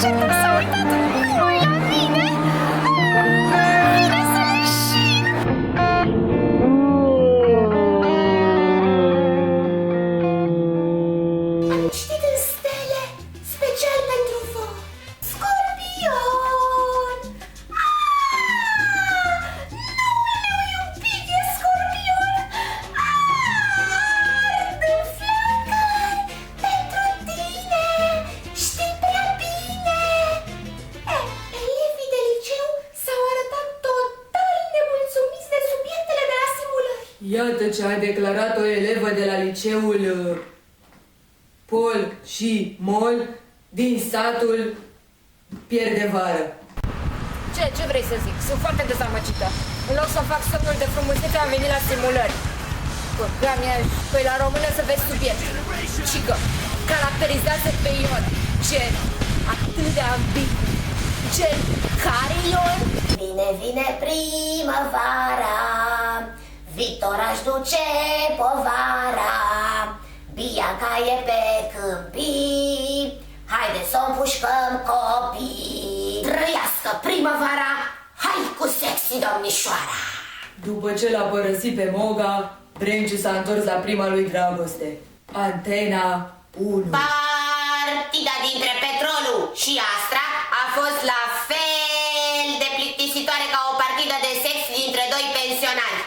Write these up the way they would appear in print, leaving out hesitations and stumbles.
Ce nu s-a uitat nimeni la mine? Vine să leșin! Am citit în stele, special pentru voi. Scorpion! Noul meu iubit e Scorpion! Ard în flacări pentru tine! Știi prea bine! Elevii de liceu s-au arătat total nemulțumiți de subiectele de la simulări. Iată ce a declarat o elevă de la liceul Pol și Mol din satul Pierdevară. Ce vrei să zic? Sunt foarte dezamăgită. În loc să fac semnul de frumusețe, am venit la simulări. Păi la română să vezi subiect. Cică, caracterizează pe Ion. Gen, atât de ambigu. Gen, care Ion? Vine primăvara, Victor aș duce povara, Bianca e pe câmpii, haide să o împușcăm copii. Trăiască primăvara, hai cu sexy domnișoara. După ce l-a părăsit pe Moga, Brenciu s-a întors la prima lui dragoste, Antena 1. Partida dintre Petrolu și Astra a fost la fel de plictisitoare ca o partidă de sex dintre doi pensionari.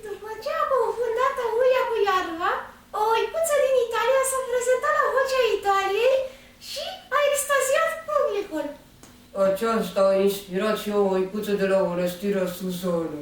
După ce a confundat Uia cu Iarva, o icuță din Italia s-a prezentat la Vocea Italiei și a extaziat publicul. Aceasta a inspirat și o icuță de la o răstire susonă.